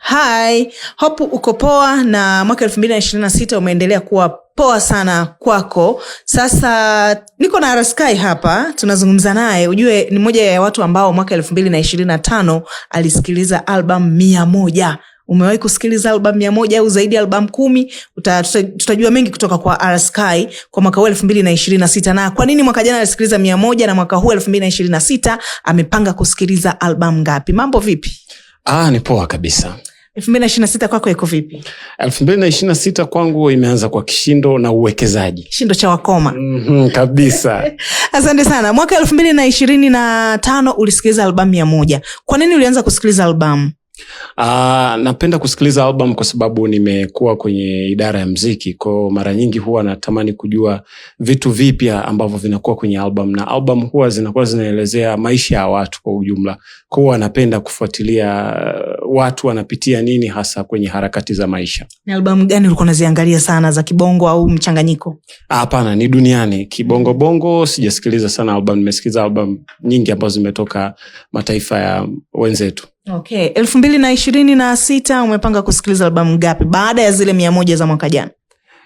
Hi, hope uko poa na mwaka 2026 umeendelea kuwa poa sana kwako. Sasa niko na Araskai hapa, tunazungumza naye. Ujue ni mmoja ya watu ambao mwaka 2025 alisikiliza album 100. Umewahi kusikiliza album 100 au zaidi album 10? Tutajua mengi kutoka kwa Araskai kwa mwaka huu 2026, na kwa nini mwaka jana alisikiliza 100 na mwaka huu 2026 amepanga kusikiliza album ngapi. Mambo vipi? Ni poa kabisa. 2026 kwako iko vipi? 2026 kwangu imeanza kwa kishindo na uwekezaji. Kishindo cha wakoma. Kabisa. Asante sana. Mwaka 2025 ulisikiliza album 100. Kwa nini ulianza kusikiliza album? Napenda kusikiliza album kwa sababu nimekuwa kwenye idara ya muziki. Kwa mara nyingi huwa natamani kujua vitu vipya ambavyo vinakuwa kwenye album, na album huwa zinakuwa zinaelezea maisha ya watu kwa ujumla. Kwa hiyo napenda kufuatilia watu wanapitia nini hasa kwenye harakati za maisha. Ni album gani ulikuwa unaziangalia sana, za kibongo au mchanganyiko? Hapana, ni duniani. Kibongo bongo sijasikiliza sana album, nimesikiliza album nyingi ambazo zimetoka mataifa ya wenzetu. Okay, 2026 umepanga kusikiliza albamu ngapi baada ya zile 100 za mwaka jana?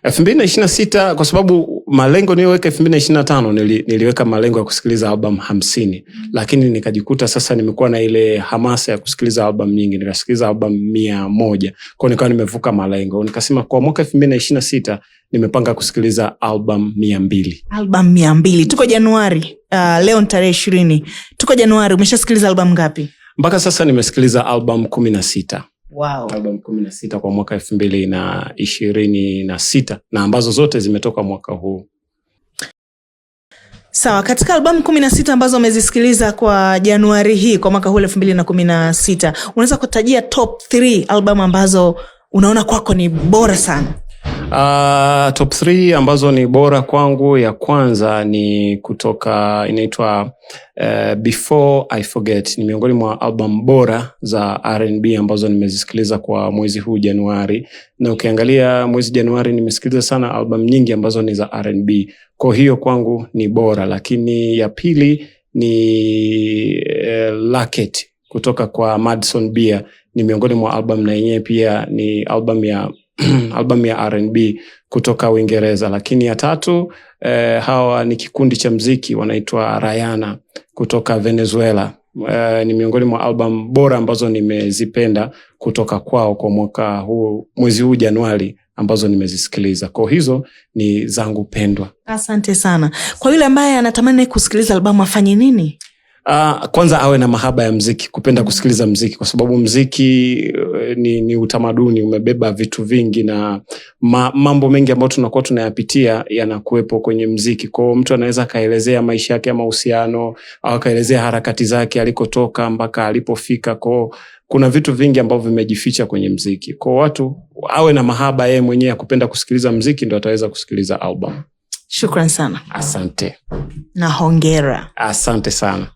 2026 kwa sababu malengo niliyoweka 2025 niliweka malengo ya kusikiliza album 50, lakini nikajikuta sasa nimekuwa na ile hamasa ya kusikiliza album nyingi, nikasikiliza album 100. Kwa nikawa nimevuka malengo. Nikasema kwa mwaka 2026 nimepanga kusikiliza album 200. Album 200. Tuko Januari. Leo ni tarehe 20. Tuko Januari, umeshasikiliza album ngapi? Mpaka sasa nimesikiliza album 16. Wow. Album 16 kwa mwaka 2026 na ambazo zote zimetoka mwaka huu. Sawa, katika album 16 ambazo umezisikiliza kwa Januari hii kwa mwaka huu 2016, unaweza kutajia top 3 album ambazo unaona kwako ni bora sana? Top 3 ambazo ni bora kwangu, ya kwanza ni kutoka inaitwa Before I Forget. Ni miongoni mwa album bora za R&B ambazo nimezisikiliza kwa mwezi huu Januari, na ukiangalia mwezi Januari nimesikiliza sana album nyingi ambazo ni za R&B. Kwa hiyo kwangu ni bora. Lakini ya pili ni Laket kutoka kwa Madison Beer. Ni miongoni mwa album na yenyewe pia ni album ya R&B kutoka Uingereza. Lakini ya tatu hawa ni kikundi cha muziki wanaitwa Rihanna kutoka Venezuela. Ni miongoni mwa album bora ambazo nimezipenda kutoka kwao kwa mwaka huu, mwezi huu Januari, ambazo nimezisikiliza. Kwa hizo ni zangu pendwa. Asante sana. Kwa yule ambaye anatamani kusikiliza albamu afanye nini? Kwanza awe na mahaba ya muziki, kupenda kusikiliza muziki, kwa sababu muziki ni utamaduni, umebeba vitu vingi na mambo mengi ambayo tunakuwa tunayapitia yanakuwepo kwenye muziki. Kwa hiyo mtu anaweza kaelezea maisha yake ya mahusiano, au kaelezea harakati zake alikotoka mpaka alipofika. Kwa kuna vitu vingi ambavyo vimejificha kwenye muziki. Kwa watu awe na mahaba yeye mwenyewe ya kupenda kusikiliza muziki, ndio ataweza kusikiliza album. Shukran sana. Asante. Na hongera. Asante sana.